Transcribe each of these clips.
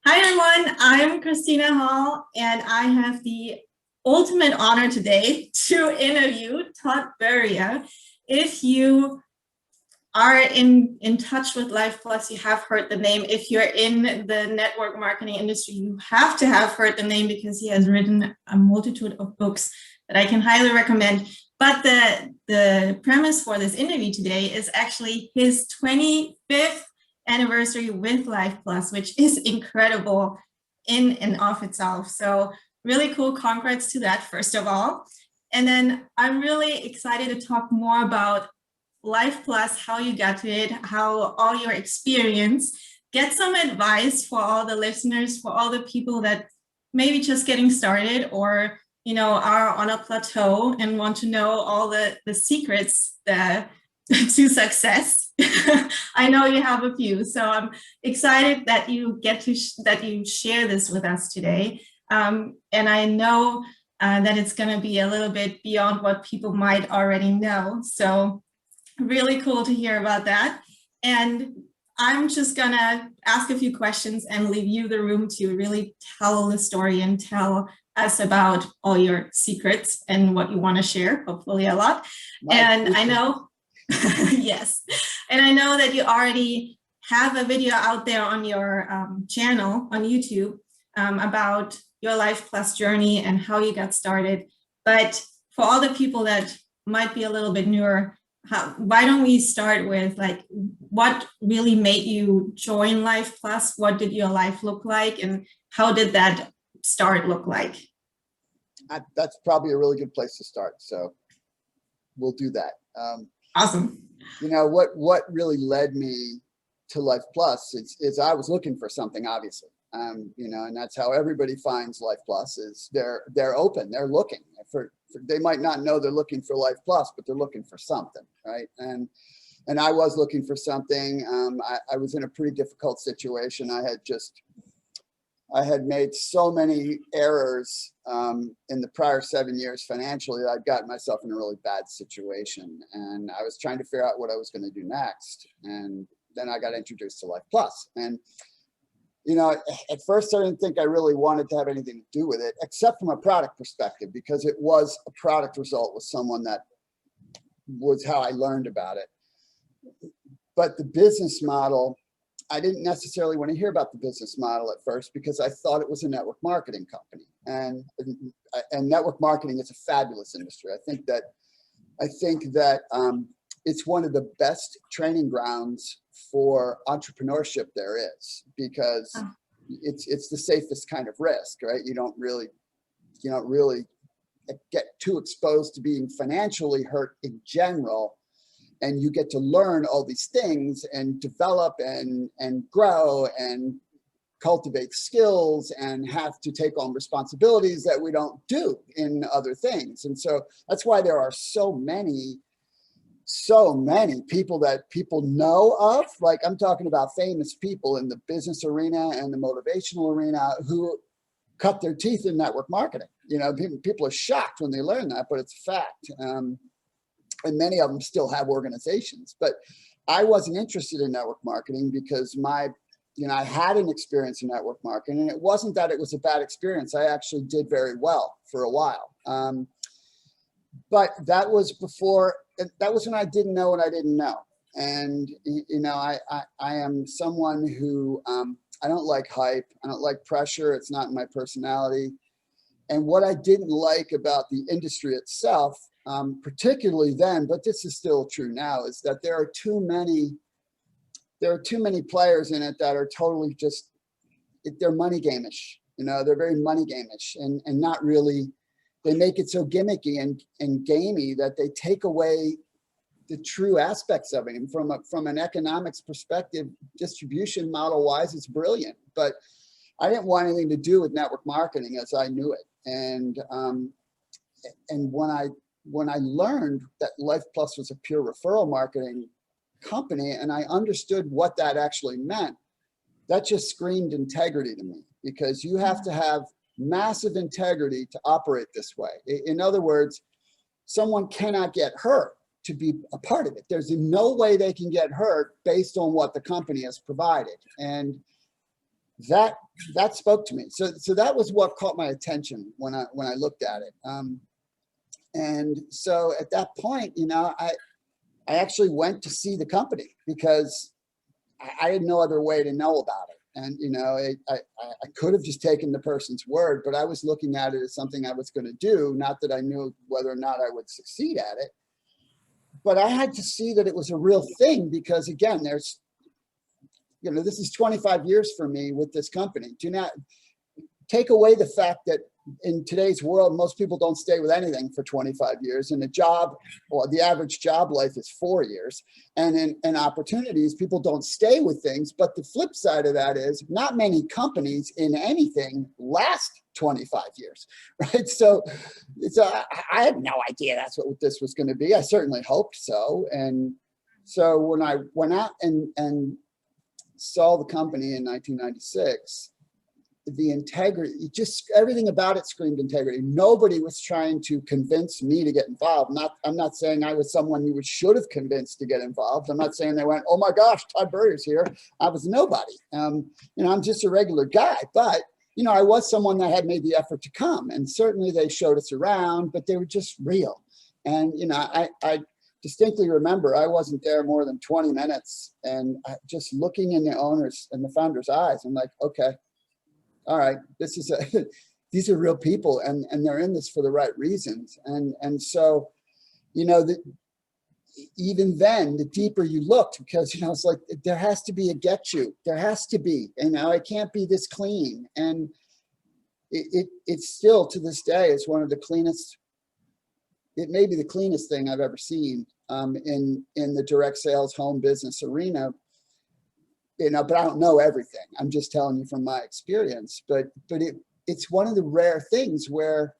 Hi everyone, I'm Christina Hall and I have the ultimate honor today to interview Todd Beria. If you are in touch with Lifeplus, you have heard the name. If you're in the network marketing industry, you have to have heard the name because he has written a multitude of books that I can highly recommend. But the premise for this interview today is actually his 25th anniversary with Lifeplus, which is incredible in and of itself. So really cool. Congrats to that, first of all. And then I'm really excited to talk more about Lifeplus, how you got to it, how all your experience, get some advice for all the listeners, for all the people that maybe just getting started or are on a plateau and want to know all the secrets that to success. I know you have a few, so I'm excited that you get to that you share this with us today. And I know that it's going to be a little bit beyond what people might already know. So really cool to hear about that. And I'm just going to ask a few questions and leave you the room to really tell the story and tell us about all your secrets and what you want to share, hopefully a lot. And I know, yes, and I know that you already have a video out there on your channel on YouTube about your Lifeplus journey and how you got started. But for all the people that might be a little bit newer, why don't we start with what really made you join Lifeplus? What did your life look like, and how did that start look like? That's probably a really good place to start. So we'll do that. Awesome. What really led me to Lifeplus is I was looking for something, obviously. And that's how everybody finds Lifeplus is they're open, they're looking they might not know they're looking for Lifeplus, but they're looking for something, right? And I was looking for something. I was in a pretty difficult situation. I had made so many errors in the prior 7 years financially that I'd gotten myself in a really bad situation, and I was trying to figure out what I was going to do next. And then I got introduced to Lifeplus, and at first I didn't think I really wanted to have anything to do with it, except from a product perspective, because it was a product result with someone that was how I learned about it. But the business model, I didn't necessarily want to hear about the business model at first because I thought it was a network marketing company. And network marketing is a fabulous industry. I think that it's one of the best training grounds for entrepreneurship there is, because it's the safest kind of risk, right? You don't really get too exposed to being financially hurt in general, and you get to learn all these things and develop and grow and cultivate skills and have to take on responsibilities that we don't do in other things. And so that's why there are so many people that people know of. Like, I'm talking about famous people in the business arena and the motivational arena who cut their teeth in network marketing. People are shocked when they learn that, but it's a fact. And many of them still have organizations. But I wasn't interested in network marketing because I had an experience in network marketing, and it wasn't that it was a bad experience. I actually did very well for a while. But that was when I didn't know what I didn't know. And, I am someone who, I don't like hype. I don't like pressure. It's not in my personality. And what I didn't like about the industry itself, particularly then, but this is still true now, is that there are too many players in it that are totally they're money game-ish. They're very money game-ish and not really. They make it so gimmicky and gamey that they take away the true aspects of it. And from an economics perspective, distribution model wise, it's brilliant. But I didn't want anything to do with network marketing as I knew it. And when I learned that Lifeplus was a pure referral marketing company, and I understood what that actually meant, that just screamed integrity to me, because you have to have massive integrity to operate this way. In other words, someone cannot get hurt to be a part of it. There's no way they can get hurt based on what the company has provided. And that spoke to me. So that was what caught my attention when I looked at it. And so at that point, you know, I actually went to see the company because I had no other way to know about it. And, you know, I could have just taken the person's word, but I was looking at it as something I was going to do. Not that I knew whether or not I would succeed at it, but I had to see that it was a real thing because, again, there's, you know, this is 25 years for me with this company. Do not take away the fact that in today's world, most people don't stay with anything for 25 years. And a job, well, the average job life is 4 years. And in opportunities, people don't stay with things. But the flip side of that is not many companies in anything last 25 years, right? So I had no idea that's what this was going to be. I certainly hoped so. And so when I went out and saw the company in 1996, the integrity, just everything about it screamed integrity. Nobody was trying to convince me to get involved. I'm not saying I was someone you should have convinced to get involved. I'm not saying they went, oh my gosh, Todd Burrier's here. I was nobody. You know, I'm just a regular guy, but you know, I was someone that had made the effort to come, and certainly they showed us around, but they were just real. And you know, I distinctly remember I wasn't there more than 20 minutes, and just looking in the owners and the founders' eyes, I'm like, okay. All right, this is these are real people, and they're in this for the right reasons. And so, you know, even then, the deeper you looked, because, you know, it's like, there has to be a get you. There has to be, you know, it can't be this clean. And it's still, to this day, it's one of the cleanest, it may be the cleanest thing I've ever seen in the direct sales home business arena. You know, but I don't know everything. I'm just telling you from my experience. But it's one of the rare things where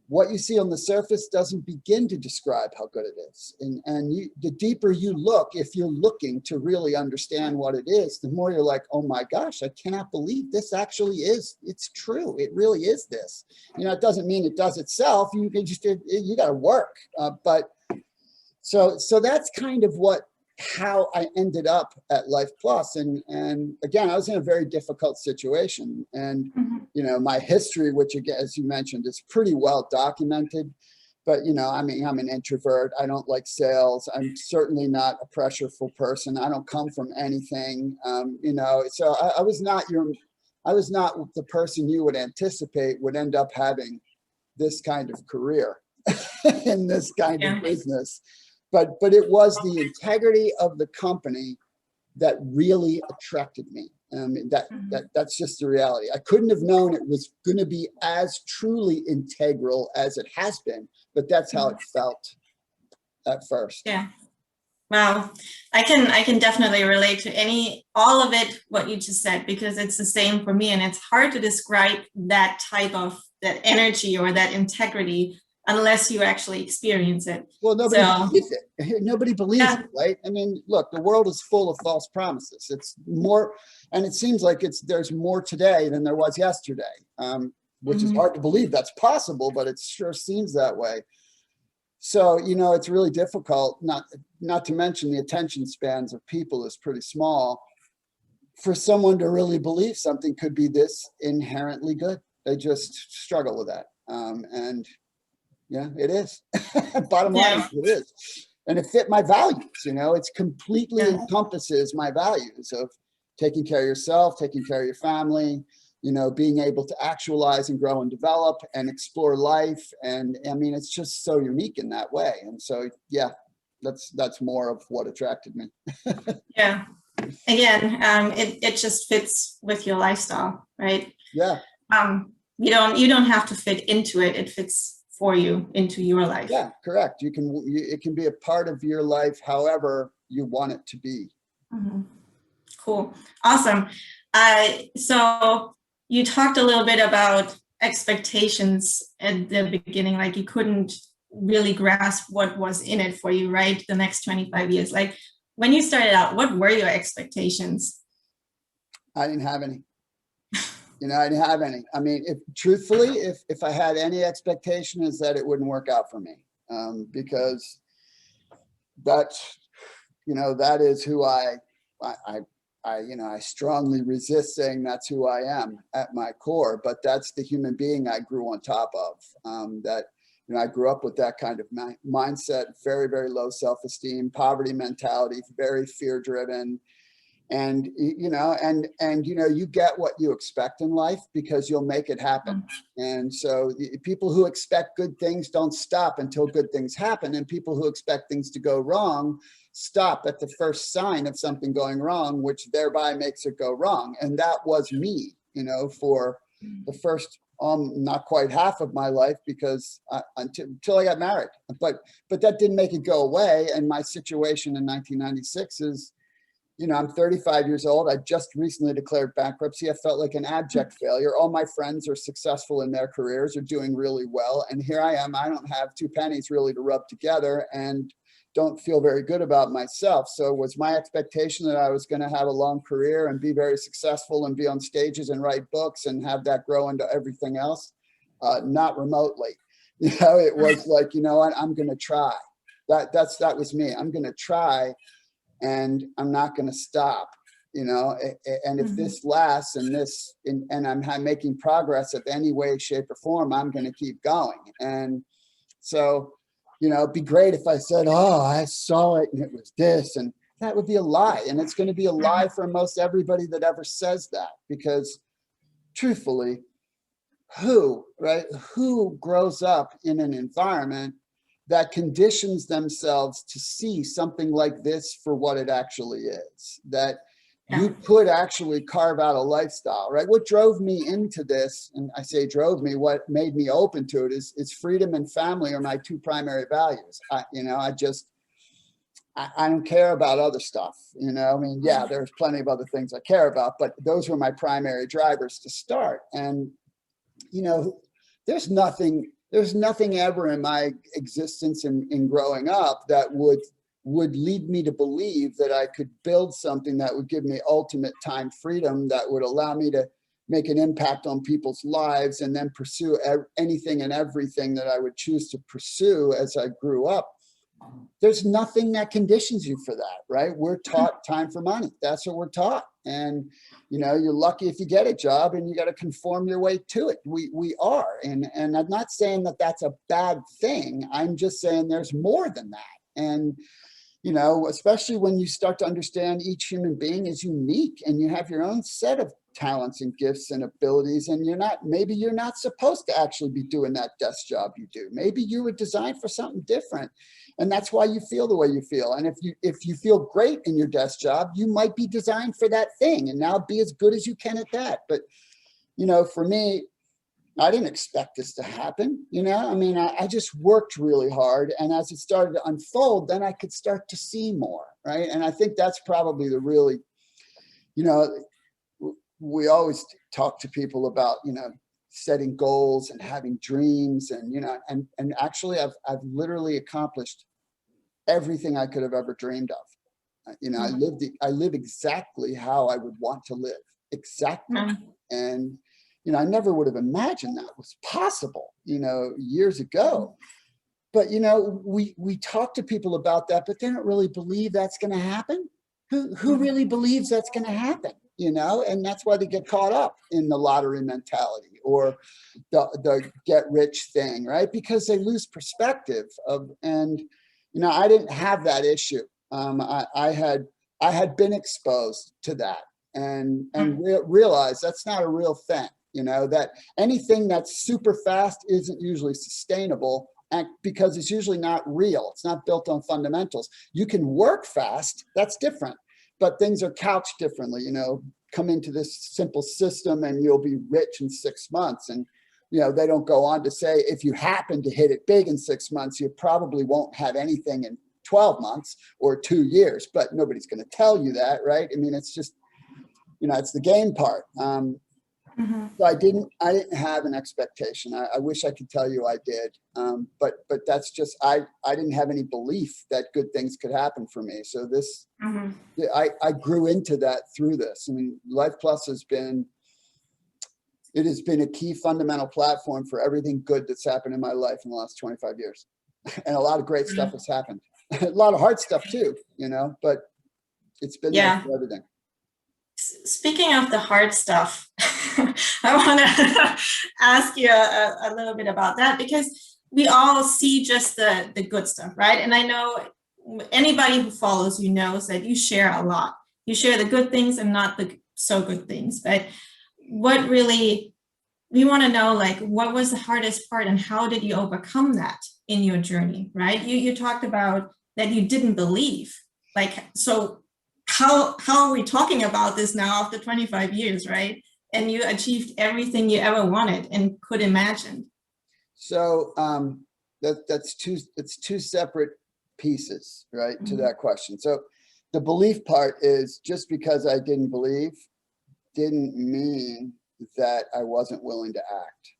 what you see on the surface doesn't begin to describe how good it is. And the deeper you look, if you're looking to really understand what it is, the more you're like, oh my gosh, I cannot believe this actually is. It's true. It really is this. You know, it doesn't mean it does itself. You got to work. But so that's kind of how I ended up at Lifeplus. And again, I was in a very difficult situation. And, you know, my history, which again, as you mentioned, is pretty well documented. But, you know, I mean, I'm an introvert. I don't like sales. I'm certainly not a pressureful person. I don't come from anything, you know, so I was not the person you would anticipate would end up having this kind of career in this kind of business. But it was the integrity of the company that really attracted me. That's just the reality. I couldn't have known it was going to be as truly integral as it has been, but that's how it felt at first. Yeah. Wow. I can definitely relate to all of it, what you just said, because it's the same for me. And it's hard to describe that type of that energy or that integrity unless you actually experience it. Well, nobody believes it. Nobody believes it, right? I mean, look, the world is full of false promises. It's more, and it seems like there's more today than there was yesterday, which is hard to believe that's possible, but it sure seems that way. So, you know, it's really difficult, not to mention the attention spans of people is pretty small, for someone to really believe something could be this inherently good. They just struggle with that. And yeah, it is. Bottom line, it is. And it fit my values, you know, it's completely encompasses my values of taking care of yourself, taking care of your family, you know, being able to actualize and grow and develop and explore life. And I mean, it's just so unique in that way. And so, yeah, that's more of what attracted me. Yeah. Again, it just fits with your lifestyle, right? Yeah. You don't have to fit into it. It fits for you into your life. Yeah, correct. It can be a part of your life, however you want it to be. Cool. Awesome. So you talked a little bit about expectations at the beginning, like you couldn't really grasp what was in it for you, right? The next 25 years. Like when you started out, what were your expectations? I didn't have any. You know, I didn't have any. I mean, truthfully, if I had any expectation, is that it wouldn't work out for me, because that's, you know, that is who I I strongly resist saying that's who I am at my core, but that's the human being I grew on top of. That, I grew up with that kind of mindset, very, very low self-esteem, poverty mentality, very fear-driven. And, you get what you expect in life because you'll make it happen. And so people who expect good things don't stop until good things happen. And people who expect things to go wrong stop at the first sign of something going wrong, which thereby makes it go wrong. And that was me, for the first not quite half of my life, because until I got married, but that didn't make it go away. And my situation in 1996 is, I'm 35 years old. I just recently declared bankruptcy. I felt like an abject failure. All my friends are successful in their careers, are doing really well. And here I am. I don't have two pennies really to rub together and don't feel very good about myself. So was my expectation that I was going to have a long career and be very successful and be on stages and write books and have that grow into everything else? Not remotely. It was like, you know what, I'm going to try. That was me. I'm going to try. And I'm not going to stop, and if this lasts and I'm making progress of any way, shape or form, I'm going to keep going. And so, it'd be great if I said, oh, I saw it and it was this, and that would be a lie. And it's going to be a lie for most everybody that ever says that, because truthfully, who grows up in an environment that conditions themselves to see something like this for what it actually is, that you could actually carve out a lifestyle, right? What drove me into this, and I say drove me, what made me open to it is freedom and family are my two primary values. I don't care about other stuff, there's plenty of other things I care about, but those were my primary drivers to start. And, there's nothing ever in my existence in growing up that would lead me to believe that I could build something that would give me ultimate time freedom, that would allow me to make an impact on people's lives and then pursue anything and everything that I would choose to pursue as I grew up. There's nothing that conditions you for that, right? We're taught time for money. That's what we're taught. And, you're lucky if you get a job and you got to conform your way to it. We are. And I'm not saying that that's a bad thing. I'm just saying there's more than that. And, especially when you start to understand each human being is unique and you have your own set of talents and gifts and abilities, and maybe you're not supposed to actually be doing that desk job you do. Maybe you were designed for something different, and that's why you feel the way you feel. And if you feel great in your desk job, you might be designed for that thing, and now be as good as you can at that. But for me, I didn't expect this to happen. I just worked really hard, and as it started to unfold, then I could start to see more, right? And I think that's probably the really, we always talk to people about, setting goals and having dreams, and, and actually I've literally accomplished everything I could have ever dreamed of. I live exactly how I would want to live, exactly. And, I never would have imagined that was possible, years ago. But, we talk to people about that, but they don't really believe that's going to happen. Who really believes that's going to happen? And that's why they get caught up in the lottery mentality or the get rich thing, right? Because they lose perspective and I didn't have that issue. I had been exposed to that and realized that's not a real thing, that anything that's super fast isn't usually sustainable, and because it's usually not real. It's not built on fundamentals. You can work fast, that's different. But things are couched differently, come into this simple system and you'll be rich in 6 months. And, they don't go on to say, if you happen to hit it big in 6 months, you probably won't have anything in 12 months or 2 years, but nobody's going to tell you that, right? It's just, it's the game part. So I didn't have an expectation. I wish I could tell you I did. But that's just, I didn't have any belief that good things could happen for me. So this, I grew into that through this. Lifeplus has been a key fundamental platform for everything good that's happened in my life in the last 25 years. And a lot of great stuff has happened. A lot of hard stuff too, but it's been there for everything. Speaking of the hard stuff, I want to ask you a little bit about that, because we all see just the good stuff, right? And I know anybody who follows you knows that you share a lot. You share the good things and not the so good things. But what really, we want to know, like, what was the hardest part and how did you overcome that in your journey, right? You talked about that you didn't believe. Like, so how are we talking about this now after 25 years, right? And you achieved everything you ever wanted and could imagine. So it's two separate pieces, right, to that question. So the belief part is, just because I didn't believe didn't mean that I wasn't willing to act,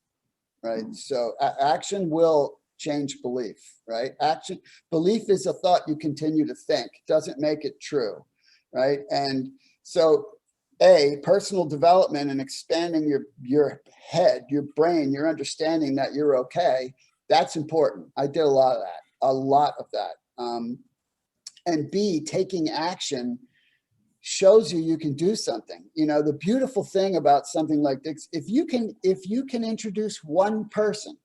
right? So action will change belief, right? Belief is a thought you continue to think, doesn't make it true, right? And so personal development and expanding your head, your brain, your understanding that you're okay, that's important. I did a lot of that. And B, taking action shows you can do something. You know, the beautiful thing about something like this, if you can introduce one person,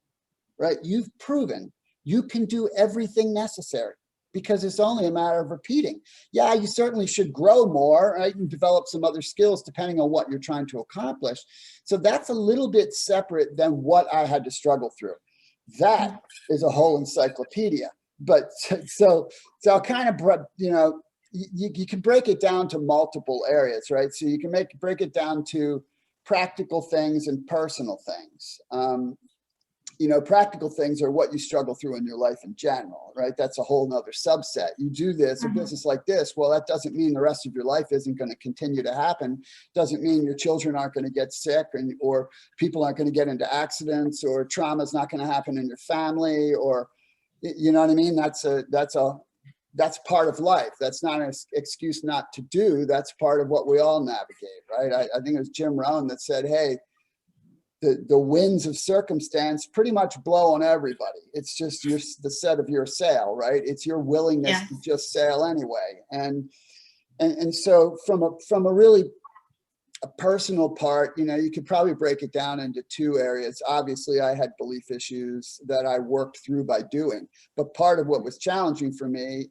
right, you've proven you can do everything necessary, because it's only a matter of repeating. Yeah, you certainly should grow more, right, and develop some other skills depending on what you're trying to accomplish. So that's a little bit separate than what I had to struggle through. That is a whole encyclopedia. But so kind of, you know, you can break it down to multiple areas, right? So you can break it down to practical things and personal things. You know, practical things are what you struggle through in your life in general, right? That's a whole nother subset. You do this, a business like this, well, that doesn't mean the rest of your life isn't going to continue to happen. Doesn't mean your children aren't going to get sick, or people aren't going to get into accidents, or trauma is not going to happen in your family, or, you know what I mean? That's part of life. That's not an excuse not to do. That's part of what we all navigate, right? I think it was Jim Rohn that said, hey, the winds of circumstance pretty much blow on everybody. It's just the set of your sail, right? It's your willingness to just sail anyway. And so from a really personal part, you know, you could probably break it down into two areas. Obviously, I had belief issues that I worked through by doing, but part of what was challenging for me,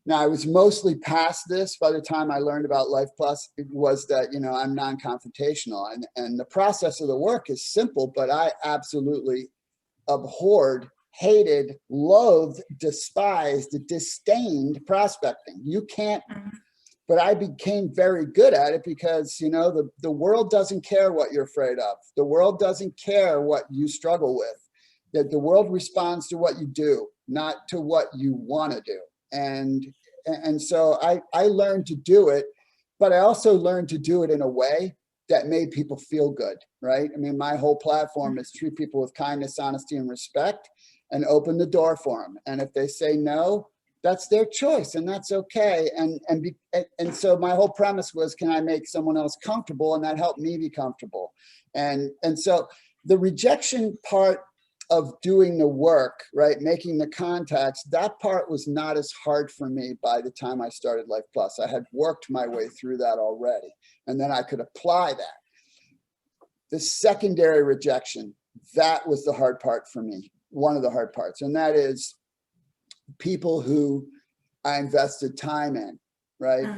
now, I was mostly past this by the time I learned about Lifeplus, was that, you know, I'm non-confrontational, and the process of the work is simple, but I absolutely abhorred, hated, loathed, despised, disdained prospecting. You can't, but I became very good at it because, you know, the world doesn't care what you're afraid of. The world doesn't care what you struggle with. That the world responds to what you do, not to what you want to do. And so I learned to do it, but I also learned to do it in a way that made people feel good, right? I mean, my whole platform is treat people with kindness, honesty, and respect, and open the door for them. And if they say no, that's their choice, and that's okay. And so my whole premise was, can I make someone else comfortable? And that helped me be comfortable. And so the rejection part of doing the work, right, making the contacts, that part was not as hard for me by the time I started Lifeplus. I had worked my way through that already, and then I could apply that. The secondary rejection, that was the hard part for me, one of the hard parts, and that is people who I invested time in, right?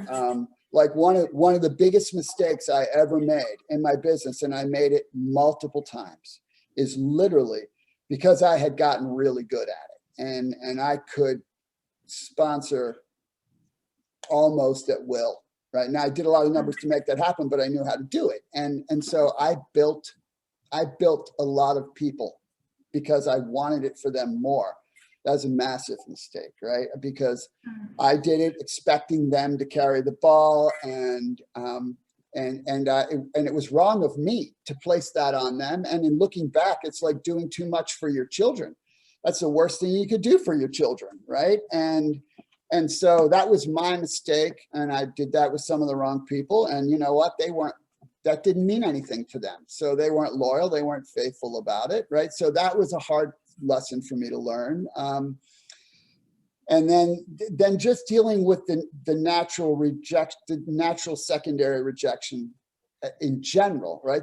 Like one of the biggest mistakes I ever made in my business, and I made it multiple times, is literally because I had gotten really good at it, and I could sponsor almost at will, right? Now I did a lot of numbers to make that happen, but I knew how to do it. And so I built a lot of people because I wanted it for them more. That was a massive mistake, right? Because I did it expecting them to carry the ball, and it was wrong of me to place that on them. And in looking back, it's like doing too much for your children. That's the worst thing you could do for your children, right? And so that was my mistake, and I did that with some of the wrong people. And you know what? That didn't mean anything to them. So they weren't loyal, they weren't faithful about it, right? So that was a hard lesson for me to learn. And then just dealing with the natural secondary rejection in general, right?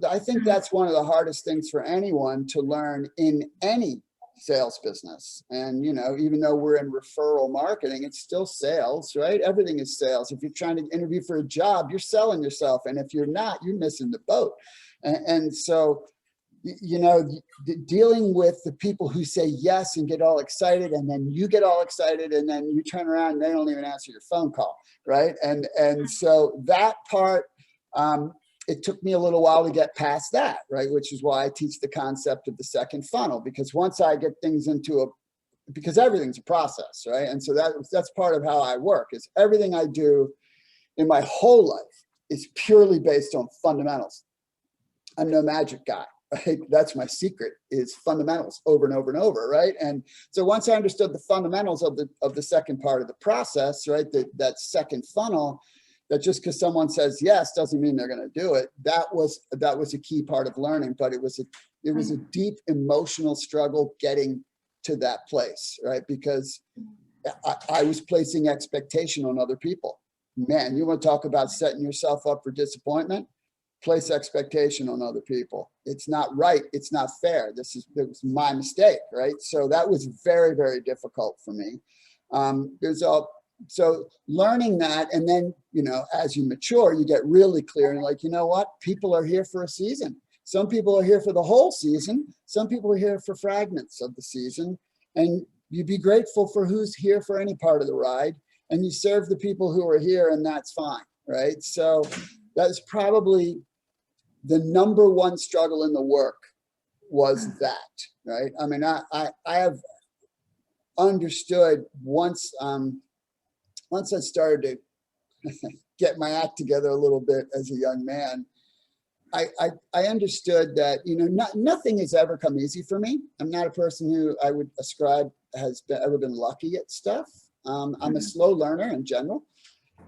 I think that's one of the hardest things for anyone to learn in any sales business. And, you know, even though we're in referral marketing, it's still sales, right? Everything is sales. If you're trying to interview for a job, you're selling yourself. And if you're not, you're missing the boat. And so, you know, dealing with the people who say yes and get all excited, and then you get all excited, and then you turn around and they don't even answer your phone call, right? And so that part, it took me a little while to get past that, right? Which is why I teach the concept of the second funnel, because once I get things because everything's a process, right? And so that's part of how I work, is everything I do in my whole life is purely based on fundamentals. I'm no magic guy. Right? That's my secret, is fundamentals over and over and over, right? And so once I understood the fundamentals of the second part of the process, right, that second funnel, that just because someone says yes doesn't mean they're going to do it. That was a key part of learning, but it was a deep emotional struggle getting to that place, right? Because I was placing expectation on other people. Man, you want to talk about setting yourself up for disappointment? Place expectation on other people. It's not right. It's not fair. It was my mistake, right? So that was very, very difficult for me. So learning that, and then, you know, as you mature, you get really clear and like, you know what? People are here for a season. Some people are here for the whole season. Some people are here for fragments of the season. And you be grateful for who's here for any part of the ride, and you serve the people who are here, and that's fine, right? So that's probably the number one struggle in the work, was that, right? I mean, I have understood once I started to get my act together a little bit as a young man, I understood that, you know, nothing has ever come easy for me. I'm not a person who I would ascribe has ever been lucky at stuff. I'm a slow learner in general.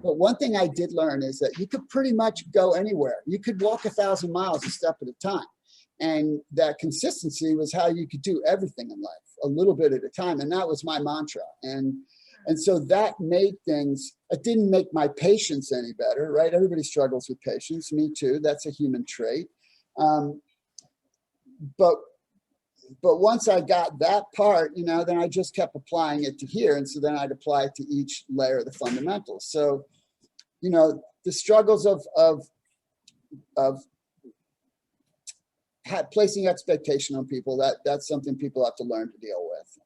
But one thing I did learn is that you could pretty much go anywhere. You could walk 1,000 miles a step at a time. And that consistency was how you could do everything in life, a little bit at a time. And that was my mantra. And so that made things, it didn't make my patience any better, right? Everybody struggles with patience, me too. That's a human trait. But once I got that part, you know, then I just kept applying it to here. And so then I'd apply it to each layer of the fundamentals. So, you know, the struggles of placing expectation on people, that's something people have to learn to deal with.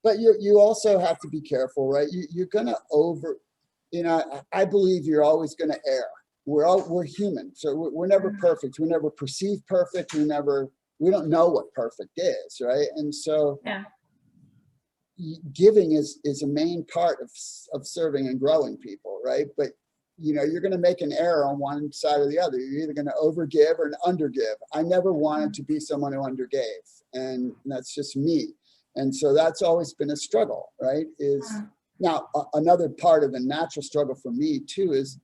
But you also have to be careful, right? You're going to you know, I believe you're always going to err. We're human. So we're never perfect. We're never perceived perfect. We don't know what perfect is, right? And so giving is a main part of serving and growing people, right? But, you know, you're going to make an error on one side or the other. You're either going to overgive or undergive. I never wanted to be someone who undergave, and that's just me. And so that's always been a struggle, right? Now, another part of the natural struggle for me too is,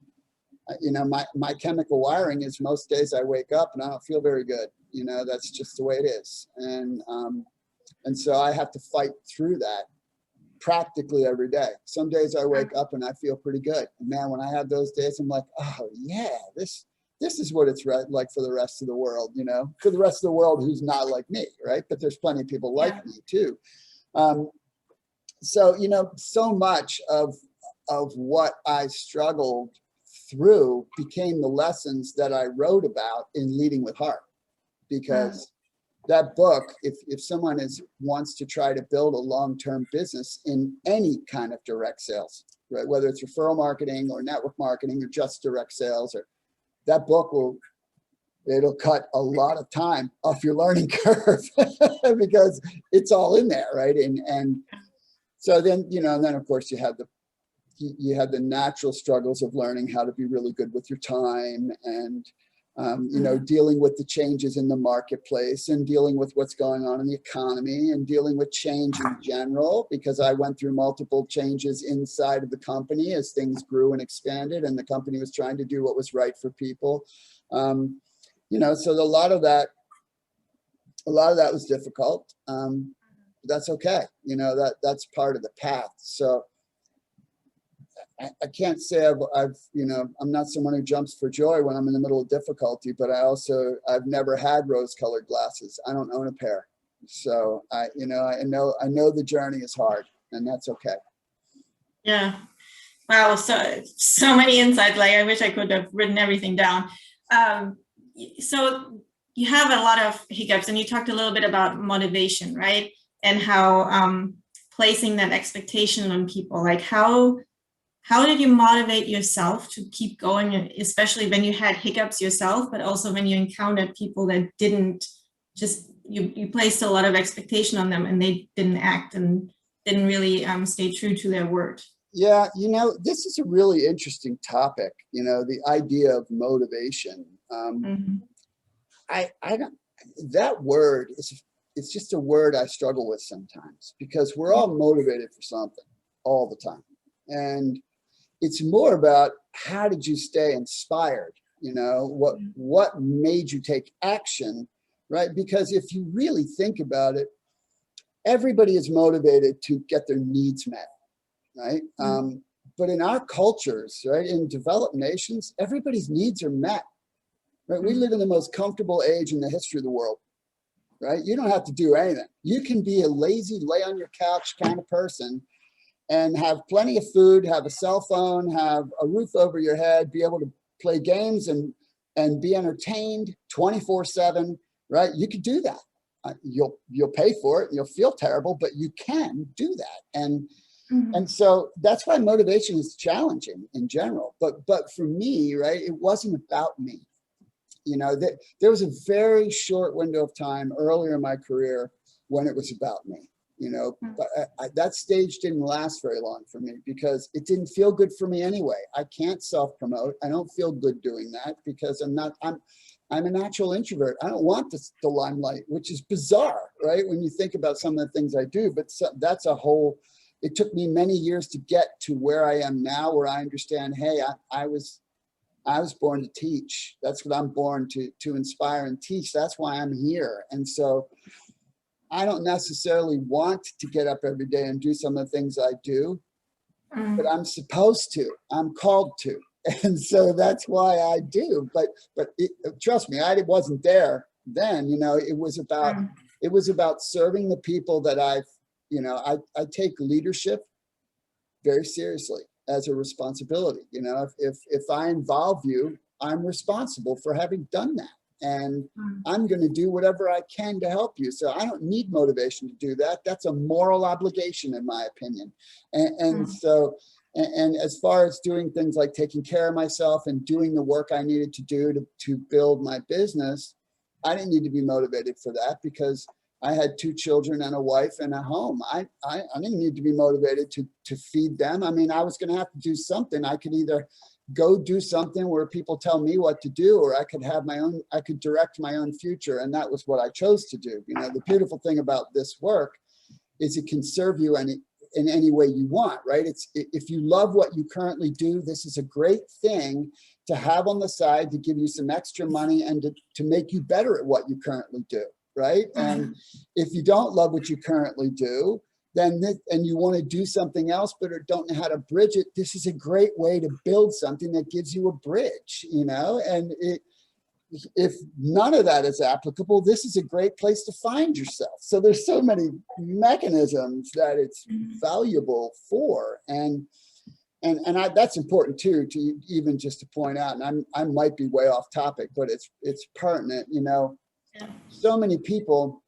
you know, my chemical wiring is most days I wake up and I don't feel very good. You know, that's just the way it is. And so I have to fight through that practically every day. Some days I wake up and I feel pretty good. And man, when I have those days, I'm like, oh yeah, this is what it's like for the rest of the world, you know, for the rest of the world who's not like me, right? But there's plenty of people like me too. So, you know, so much of what I struggled through became the lessons that I wrote about in Leading with Heart, because that book, if someone wants to try to build a long-term business in any kind of direct sales, right, whether it's referral marketing or network marketing or just direct sales, or that book it'll cut a lot of time off your learning curve because it's all in there, right? And so then, you know, and then of course you have the natural struggles of learning how to be really good with your time, and you know, dealing with the changes in the marketplace, and dealing with what's going on in the economy, and dealing with change in general, because I went through multiple changes inside of the company as things grew and expanded, and the company was trying to do what was right for people. You know, so a lot of that was difficult. that's okay. You know, that's part of the path. So I can't say I've, you know, I'm not someone who jumps for joy when I'm in the middle of difficulty, but I've never had rose-colored glasses. I don't own a pair. So I know the journey is hard, and that's okay. Yeah. Wow. So many insights. Like, I wish I could have written everything down. So you have a lot of hiccups, and you talked a little bit about motivation, right? And how placing that expectation on people, like how did you motivate yourself to keep going, especially when you had hiccups yourself, but also when you encountered people that didn't just, you placed a lot of expectation on them and they didn't act and didn't really stay true to their word? Yeah, you know, this is a really interesting topic, you know, the idea of motivation. I don't, that word it's just a word I struggle with sometimes, because we're all motivated for something all the time. And it's more about, how did you stay inspired? You know, what made you take action, right? Because if you really think about it, everybody is motivated to get their needs met, right? But in our cultures, right, in developed nations, everybody's needs are met, right? We live in the most comfortable age in the history of the world, right? You don't have to do anything. You can be a lazy, lay on your couch kind of person and have plenty of food, have a cell phone, have a roof over your head, be able to play games and be entertained 24/7, right? You could do that. You'll pay for it and you'll feel terrible, but you can do that. And so that's why motivation is challenging in general. But for me, right, it wasn't about me. You know, there was a very short window of time earlier in my career when it was about me. You know, but that stage didn't last very long for me, because it didn't feel good for me anyway. I can't self-promote. I don't feel good doing that, because I'm a natural introvert. I don't want the limelight, which is bizarre, right? When you think about some of the things I do, but that's a whole, it took me many years to get to where I am now, where I understand, hey, I was born to teach. That's what I'm born to inspire and teach. That's why I'm here. And so I don't necessarily want to get up every day and do some of the things I do, but I'm supposed to, I'm called to. And so that's why I do. But trust me, I wasn't there then. You know, it was about serving the people that I take leadership very seriously as a responsibility. You know, if I involve you, I'm responsible for having done that. And I'm going to do whatever I can to help you. So I don't need motivation to do that. That's a moral obligation, in my opinion. And so, as far as doing things like taking care of myself and doing the work I needed to do to build my business, I didn't need to be motivated for that, because I had 2 children and a wife and a home. I didn't need to be motivated to feed them. I mean, I was going to have to do something. I could either go do something where people tell me what to do, or I could direct my own future. And that was what I chose to do. You know, the beautiful thing about this work is it can serve you in any way you want, right? If you love what you currently do, this is a great thing to have on the side to give you some extra money and to make you better at what you currently do, right? And if you don't love what you currently do, and you want to do something else, but don't know how to bridge it, this is a great way to build something that gives you a bridge, you know? And if none of that is applicable, this is a great place to find yourself. So there's so many mechanisms that it's valuable for. And that's important too, to even just to point out, and I might be way off topic, but it's pertinent, you know. So many people,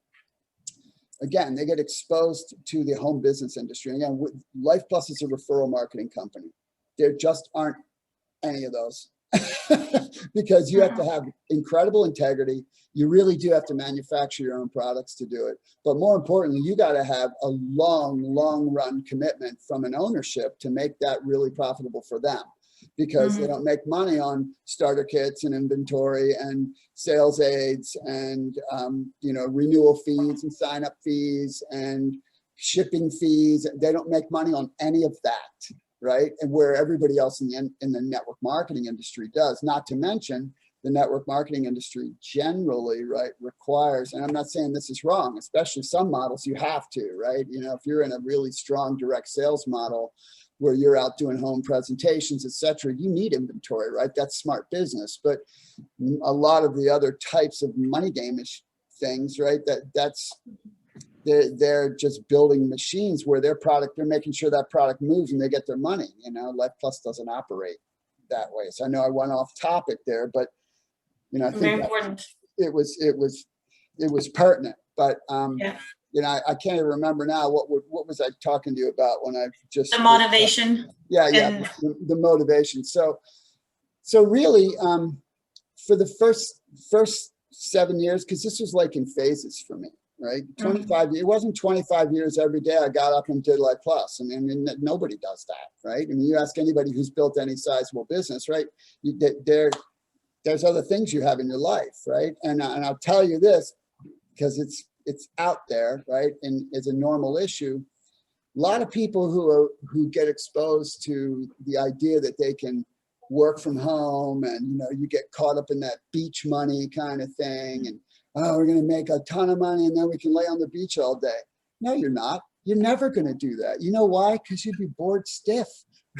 again, they get exposed to the home business industry. And again, Lifeplus is a referral marketing company. There just aren't any of those because you have to have incredible integrity. You really do have to manufacture your own products to do it. But more importantly, you got to have a long run commitment from an ownership to make that really profitable for them, because they don't make money on starter kits and inventory and sales aids and renewal fees and sign up fees and shipping fees. They don't make money on any of that, right? And where everybody else in the network marketing industry does. Not to mention, the network marketing industry generally, right, requires, and I'm not saying this is wrong, especially some models you have to, right? You know, if you're in a really strong direct sales model where you're out doing home presentations, et cetera, you need inventory, right? That's smart business. But a lot of the other types of money game-ish things, right, they're just building machines where their product, they're making sure that product moves and they get their money. You know, Lifeplus doesn't operate that way. So I know I went off topic there, but you know, I think Very important. it was pertinent. But Yeah. you know, I can't even remember now what was I talking to you about when I just The motivation. yeah, the motivation. So really, for the first 7 years, because this was like in phases for me, right? 25 years, it wasn't 25 years every day I got up and did Lifeplus. I mean, nobody does that, right? I mean, you ask anybody who's built any sizable business, right? There's other things you have in your life, right? And I'll tell you this, because it's out there, right? And it's a normal issue. A lot of people who get exposed to the idea that they can work from home, and you know, you get caught up in that beach money kind of thing, and oh, we're going to make a ton of money and then we can lay on the beach all day. No, you're not. You're never going to do that. You know why? Because you'd be bored stiff,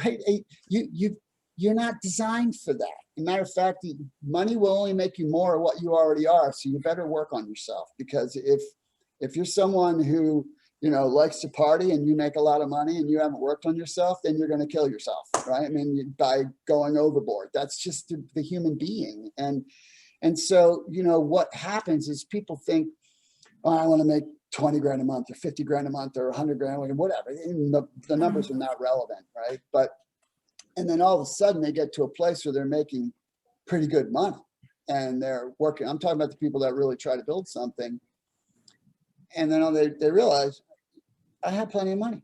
right? You're not designed for that. As a matter of fact, money will only make you more of what you already are. So you better work on yourself, because if you're someone who, you know, likes to party and you make a lot of money and you haven't worked on yourself, then you're going to kill yourself, right? I mean, by going overboard. That's just the human being. And so, you know, what happens is people think, oh, I want to make 20 grand a month or 50 grand a month or 100 grand, whatever. The numbers are not relevant, right? And then all of a sudden they get to a place where they're making pretty good money and they're working. I'm talking about the people that really try to build something. And then they realize, I have plenty of money.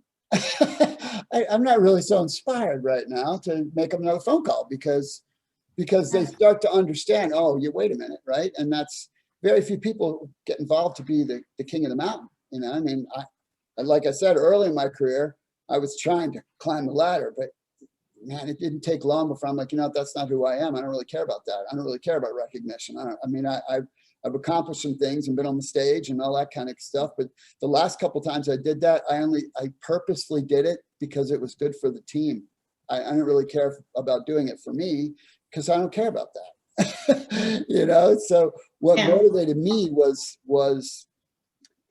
I'm not really so inspired right now to make another phone call, because they start to understand, oh, you wait a minute, right? And that's very few people get involved to be the king of the mountain. You know, I mean, like I said, early in my career, I was trying to climb the ladder, but man, it didn't take long before I'm like, you know, that's not who I am. I don't really care about that. I don't really care about recognition. I've accomplished some things and been on the stage and all that kind of stuff. But the last couple of times I did that, I purposefully did it because it was good for the team. I don't really care about doing it for me, because I don't care about that. You know, so what motivated me was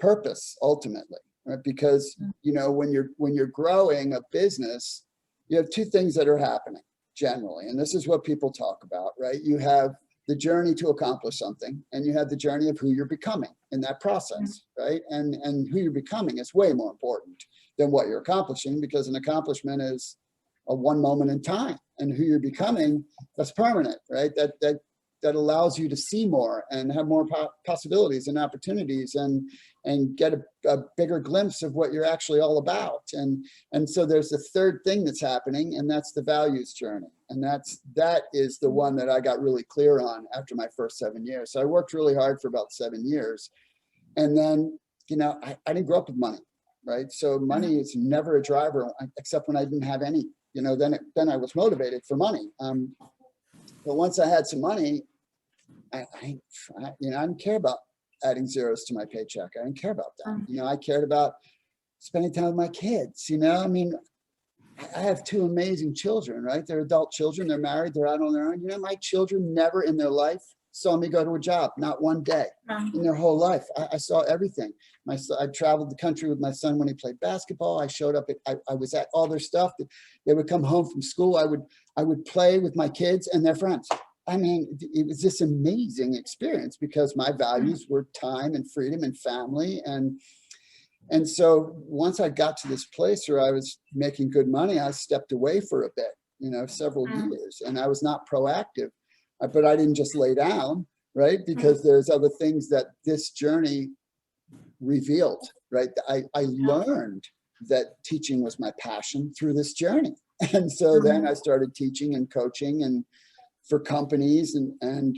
purpose ultimately, right? Because, you know, when you're growing a business, you have two things that are happening generally. And this is what people talk about, right? You have the journey to accomplish something, and you have the journey of who you're becoming in that process, right? And who you're becoming is way more important than what you're accomplishing, because an accomplishment is a one moment in time, and who you're becoming, that's permanent, right? That allows you to see more and have more possibilities and opportunities, and get a bigger glimpse of what you're actually all about. And so there's the third thing that's happening, and that's the values journey. And that is the one that I got really clear on after my first 7 years. So I worked really hard for about 7 years. And then, you know, I didn't grow up with money, right? So money is never a driver, except when I didn't have any. You know, then I was motivated for money. But once I had some money, I didn't care about adding zeros to my paycheck. I didn't care about that. You know, I cared about spending time with my kids. You know, I mean, I have two amazing children, right? They're adult children. They're married. They're out on their own. You know, my children never in their life saw me go to a job, not one day in their whole life. I saw everything. I traveled the country with my son when he played basketball. I showed up. I was at all their stuff. They would come home from school. I would play with my kids and their friends. I mean, it was this amazing experience, because my values were time and freedom and family. And so once I got to this place where I was making good money, I stepped away for a bit, you know, several years, and I was not proactive, but I didn't just lay down, right? Because there's other things that this journey revealed, right? I learned that teaching was my passion through this journey. And so then I started teaching and coaching and for companies, and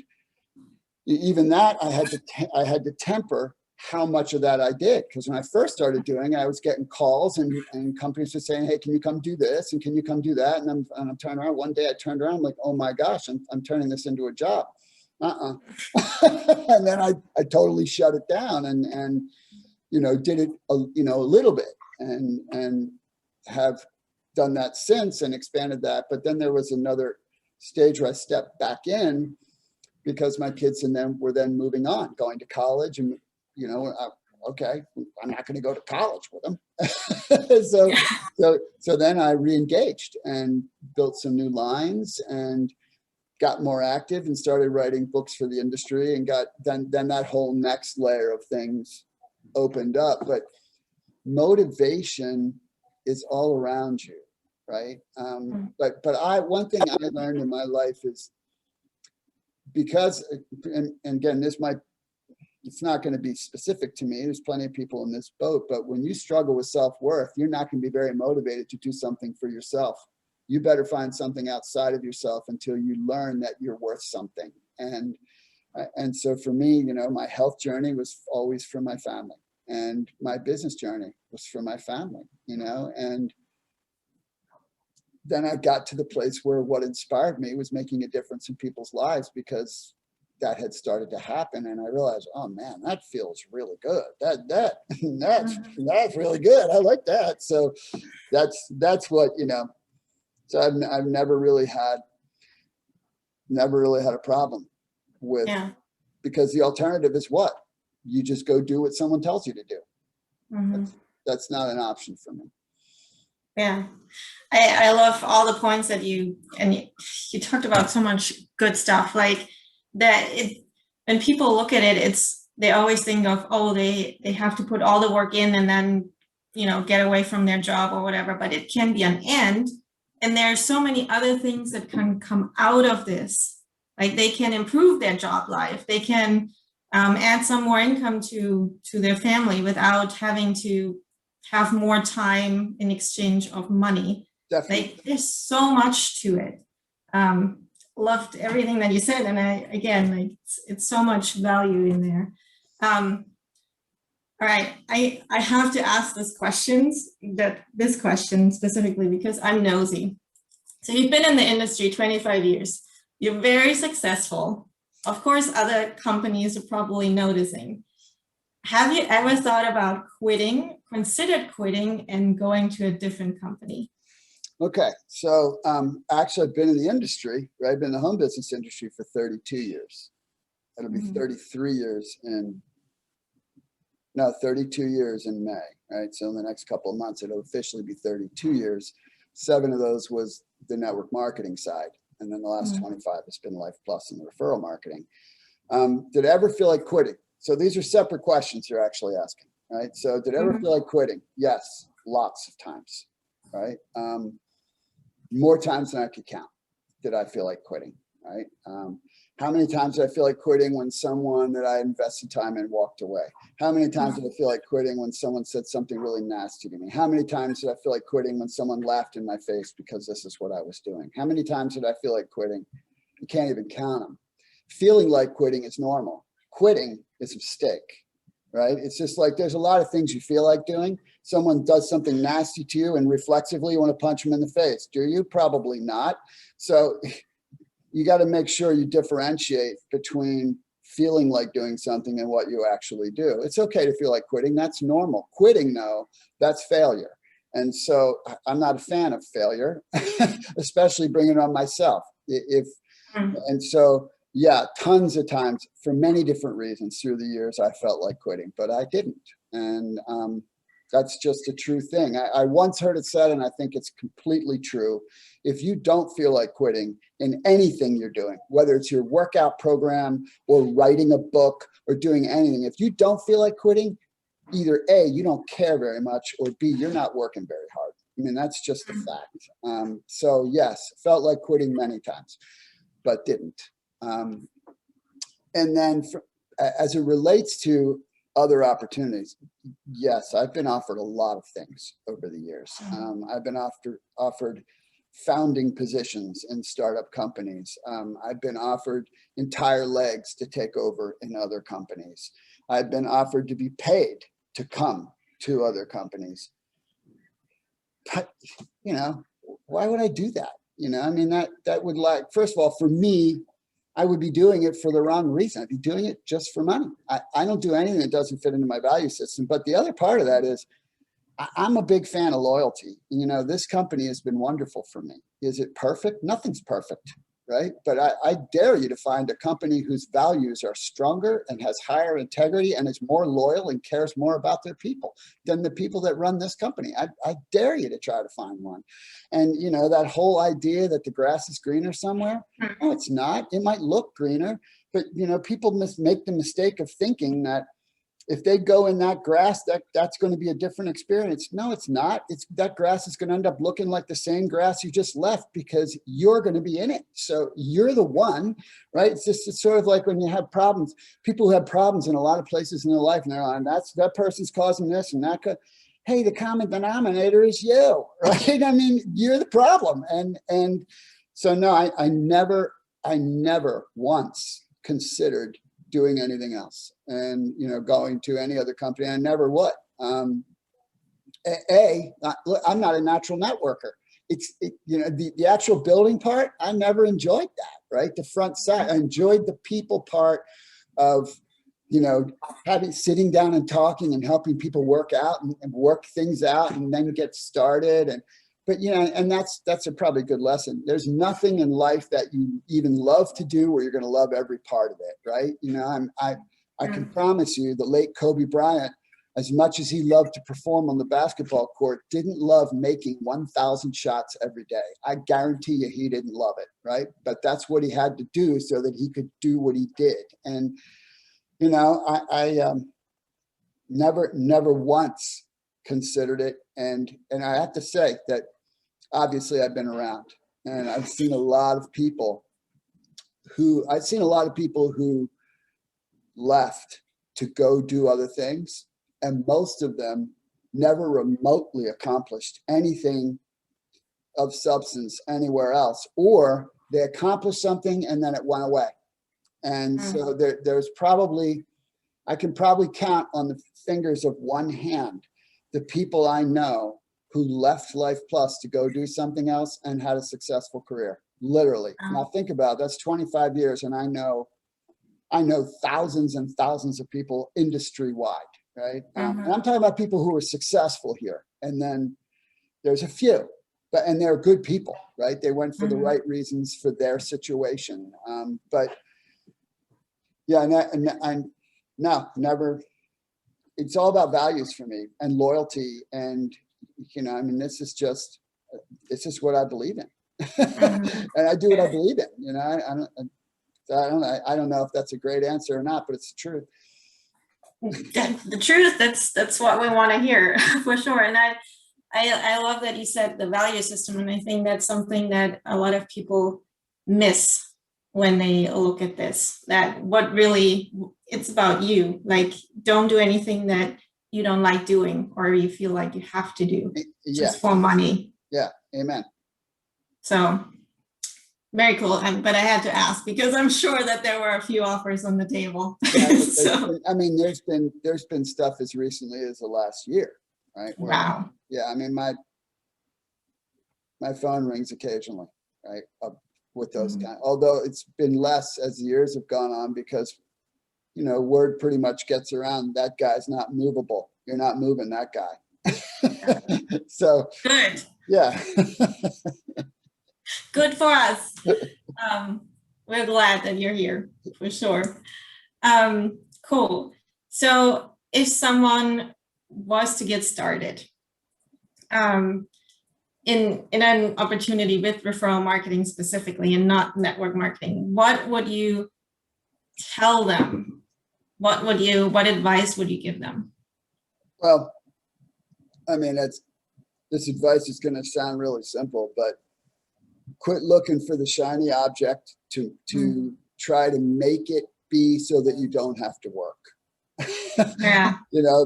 even that I had to temper how much of that I did, because when I first started doing it, I was getting calls and companies were saying, hey, can you come do this, and can you come do that? And I'm turning around. One day I turned around, I'm like, oh my gosh, I'm turning this into a job. And then I totally shut it down and, you know, did it, you know, a little bit and have done that since and expanded that. But then there was another stage where I stepped back in because my kids and them were then moving on, going to college and, you know, okay, I'm not going to go to college with them. So then I re-engaged and built some new lines and got more active and started writing books for the industry and got then that whole next layer of things opened up. But motivation is all around you, right? But one thing I learned in my life is because, and again, it's not going to be specific to me. There's plenty of people in this boat, but when you struggle with self-worth, you're not going to be very motivated to do something for yourself. You better find something outside of yourself until you learn that you're worth something. And so for me, you know, my health journey was always from my family, and my business journey was from my family, you know, and then I got to the place where what inspired me was making a difference in people's lives, because that had started to happen. And I realized, oh man, that feels really good. That's really good. I like that. So that's what, you know, so I've never really had a problem with, because the alternative is what? You just go do what someone tells you to do. That's not an option for me. Yeah. I love all the points that you talked about, so much good stuff, like that. When people look at it, they always think of, oh, they have to put all the work in and then, you know, get away from their job or whatever, but it can be an end. And there are so many other things that can come out of this. Like they can improve their job life. They can add some more income to their family without having to have more time in exchange of money. Definitely. Like there's so much to it. Loved everything that you said. And it's so much value in there. All right, I have to ask this question specifically because I'm nosy. So you've been in the industry 25 years. You're very successful. Of course, other companies are probably noticing. Have you ever thought about considered quitting and going to a different company? Okay, so actually I've been in the industry, right? I've been in the home business industry for 32 years. It'll be 33 years 32 years in May, right? So in the next couple of months, it'll officially be 32 years. 7 of those was the network marketing side. And then the last 25 has been Lifeplus and the referral marketing. Did I ever feel like quitting? So these are separate questions you're actually asking, right? So did I ever feel like quitting? Yes, lots of times, right? More times than I could count did I feel like quitting, right? How many times did I feel like quitting when someone that I invested time in walked away? How many times did I feel like quitting when someone said something really nasty to me? How many times did I feel like quitting when someone laughed in my face because this is what I was doing? How many times did I feel like quitting? You can't even count them. Feeling like quitting is normal. Quitting is a mistake, right? It's just like there's a lot of things you feel like doing. Someone does something nasty to you and reflexively you want to punch them in the face. Do you? Probably not. So you got to make sure you differentiate between feeling like doing something and what you actually do. It's okay to feel like quitting. That's normal. Quitting, though, that's failure. And so I'm not a fan of failure, especially bringing it on myself. And so, yeah, tons of times for many different reasons through the years, I felt like quitting, but I didn't. And that's just a true thing. I once heard it said, and I think it's completely true. If you don't feel like quitting in anything you're doing, whether it's your workout program or writing a book or doing anything, if you don't feel like quitting, either A, you don't care very much, or B, you're not working very hard. I mean, that's just a fact. So yes, felt like quitting many times, but didn't. And then as it relates to other opportunities, yes, I've been offered a lot of things over the years. I've been offered founding positions in startup companies. I've been offered entire legs to take over in other companies. I've been offered to be paid to come to other companies. But, you know, why would I do that? You know, I mean, that would, like, first of all, for me, I would be doing it for the wrong reason. I'd be doing it just for money. I don't do anything that doesn't fit into my value system. But the other part of that is I'm a big fan of loyalty. You know, this company has been wonderful for me. Is it perfect? Nothing's perfect, right? But I dare you to find a company whose values are stronger and has higher integrity and is more loyal and cares more about their people than the people that run this company. I dare you to try to find one. And, you know, that whole idea that the grass is greener somewhere, no, it's not. It might look greener, but, you know, people make the mistake of thinking that if they go in that grass, that's going to be a different experience. No, it's not. That grass is going to end up looking like the same grass you just left because you're going to be in it. So you're the one, right? It's sort of like when you have problems, people who have problems in a lot of places in their life, and they're on, that person's causing this and that. Hey, the common denominator is you, right? I mean, you're the problem. And so no, I never once considered doing anything else and, you know, going to any other company. I never would. I'm not a natural networker. You know, the actual building part, I never enjoyed that, right? The front side, I enjoyed the people part of, you know, sitting down and talking and helping people work out and work things out and then get started. But, you know, and that's a probably good lesson. There's nothing in life that you even love to do where you're going to love every part of it, right? You know, I can promise you the late Kobe Bryant, as much as he loved to perform on the basketball court, didn't love making 1,000 shots every day. I guarantee you he didn't love it, right? But that's what he had to do so that he could do what he did. And, you know, I never once considered it. And I have to say that obviously I've been around and I've seen a lot of people who left to go do other things. And most of them never remotely accomplished anything of substance anywhere else, or they accomplished something and then it went away. And so there's probably, I can probably count on the fingers of one hand the people I know who left Lifeplus to go do something else and had a successful career, literally. Now think about it, that's 25 years and I know thousands and thousands of people industry-wide, right? And I'm talking about people who are successful here. And then there's a few, and they're good people, right? They went for the right reasons for their situation. But yeah, no, never. It's all about values for me and loyalty. And, you know, I mean, this is just what I believe in. And I do what I believe in, you know, I don't know if that's a great answer or not, but it's the truth. The truth, that's what we want to hear for sure. And I love that you said the value system. And I think that's something that a lot of people miss when they look at this, that what really it's about you. Like, don't do anything that you don't like doing or you feel like you have to do just for money. Yeah. Amen. So very cool. But I had to ask because I'm sure that there were a few offers on the table. Yeah, So. I mean, there's been stuff as recently as the last year, right? Where, wow. Yeah. I mean, my phone rings occasionally, right? With those kind, although it's been less as the years have gone on because, you know, word pretty much gets around that guy's not movable. You're not moving that guy. So good. Yeah. Good for us. We're glad that you're here for sure. Cool. So if someone was to get started in an opportunity with referral marketing specifically and not network marketing, what would you tell them? What advice would you give them? Well, I mean, this advice is going to sound really simple, but quit looking for the shiny object to try to make it be so that you don't have to work. Yeah. You know,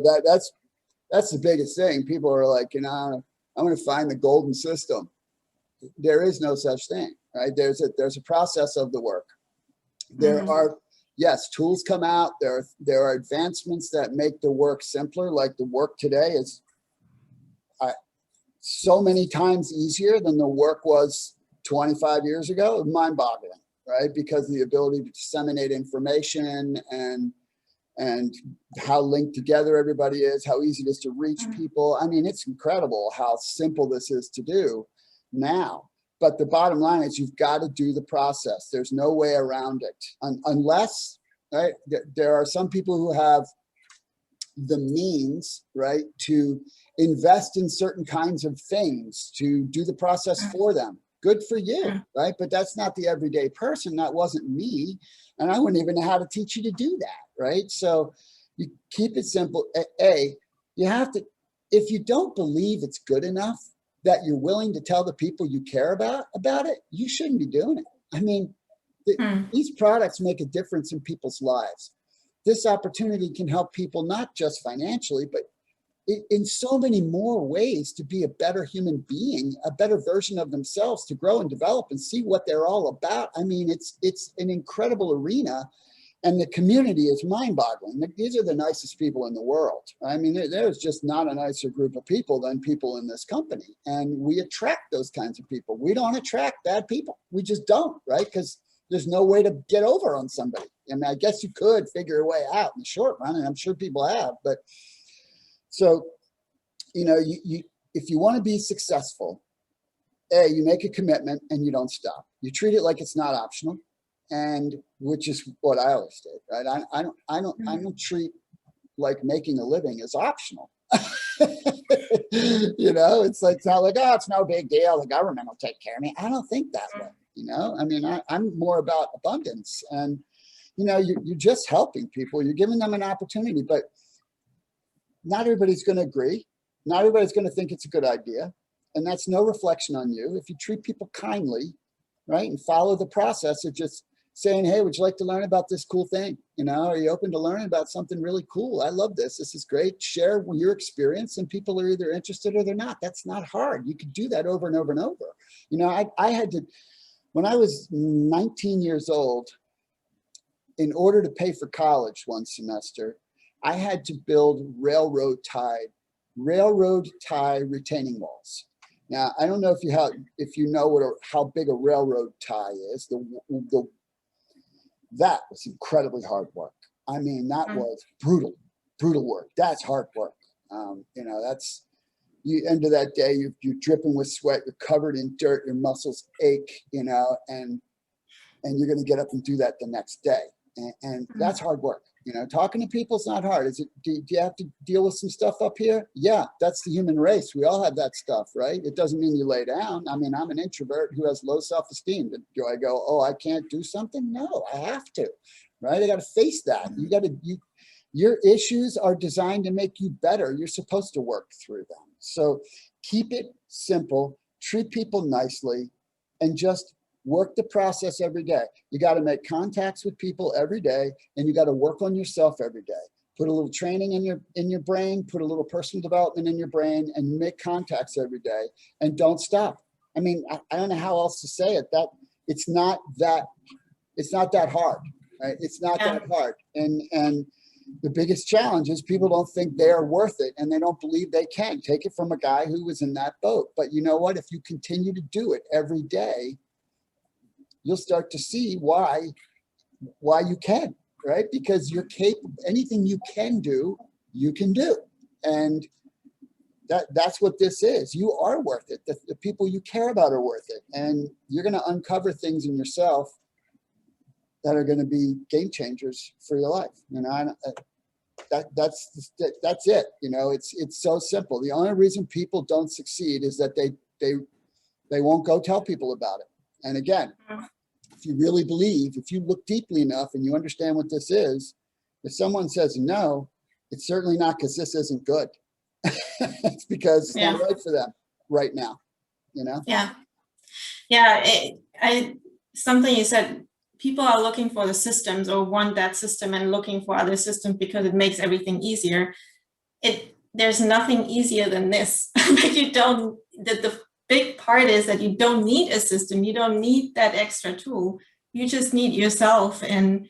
that's the biggest thing. People are like, you know, I'm going to find the golden system. There is no such thing, right? There's a process of the work. There are, yes, tools come out. There are advancements that make the work simpler. Like the work today is so many times easier than the work was 25 years ago. Mind-boggling, right? Because of the ability to disseminate information and how linked together everybody is, how easy it is to reach people. I mean, it's incredible how simple this is to do now. But the bottom line is you've got to do the process. There's no way around it unless, right? There are some people who have the means, right, to invest in certain kinds of things to do the process for them. Good for you, right? But that's not the everyday person. That wasn't me. And I wouldn't even know how to teach you to do that, right? So you keep it simple. You have to, if you don't believe it's good enough that you're willing to tell the people you care about it, you shouldn't be doing it. I mean, these products make a difference in people's lives. This opportunity can help people not just financially, but in so many more ways to be a better human being, a better version of themselves, to grow and develop and see what they're all about. I mean, it's an incredible arena, and the community is mind-boggling. These are the nicest people in the world. I mean, there's just not a nicer group of people than people in this company, and we attract those kinds of people. We don't attract bad people. We just don't, right? Because there's no way to get over on somebody. I mean, I guess you could figure a way out in the short run, and I'm sure people have, but so, you know, if you want to be successful, you make a commitment and you don't stop. You treat it like it's not optional, and which is what I always did, right? I don't treat like making a living as optional. You know, it's not like, oh, it's no big deal. The government will take care of me. I don't think that way. You know, I mean, I'm more about abundance, and you know, you're just helping people. You're giving them an opportunity, but not everybody's going to agree. Not everybody's going to think it's a good idea. And that's no reflection on you. If you treat people kindly, right, and follow the process of just saying, hey, would you like to learn about this cool thing? You know, are you open to learning about something really cool? I love this. This is great. Share your experience, and people are either interested or they're not. That's not hard. You could do that over and over and over. You know, I had to, when I was 19 years old, in order to pay for college one semester, I had to build railroad tie retaining walls. Now, I don't know if you know how big a railroad tie is. That was incredibly hard work. I mean, that was brutal work. That's hard work. You know, that's, you end of that day, you're dripping with sweat, you're covered in dirt, your muscles ache, you know, and you're going to get up and do that the next day. And that's hard work. You know, talking to people is not hard. Do you have to deal with some stuff up here? Yeah, that's the human race. We all have that stuff, right? It doesn't mean you lay down. I mean, I'm an introvert who has low self-esteem. Do I go, oh, I can't do something? No, I have to, right? I got to face that. Your issues are designed to make you better. You're supposed to work through them. So keep it simple, treat people nicely, and just work the process every day. You got to make contacts with people every day, and you got to work on yourself every day. Put a little training in your brain, put a little personal development in your brain, and make contacts every day, and don't stop. I mean, I don't know how else to say it. That it's not that hard, right? It's not that hard. And the biggest challenge is people don't think they are worth it, and they don't believe they can. Take it from a guy who was in that boat. But you know what? If you continue to do it every day, you'll start to see why you can, right? Because you're capable. Anything you can do, you can do. And that's what this is. You are worth it. The people you care about are worth it. And you're going to uncover things in yourself that are going to be game changers for your life. You know, that's it. You know, it's so simple. The only reason people don't succeed is that they won't go tell people about it. And again, if you really believe, if you look deeply enough and you understand what this is, if someone says no, it's certainly not because this isn't good. It's because it's not right for them right now, you know? Something you said, people are looking for the systems or want that system and looking for other systems because it makes everything easier. There's nothing easier than this. But the big part is that you don't need a system. You don't need that extra tool. You just need yourself and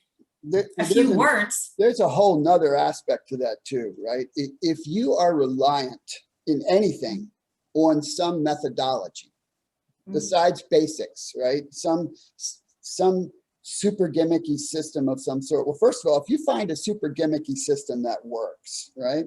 a few words. There's a whole nother aspect to that too, right? If you are reliant in anything on some methodology, besides basics, right? Some super gimmicky system of some sort. Well, first of all, if you find a super gimmicky system that works, right?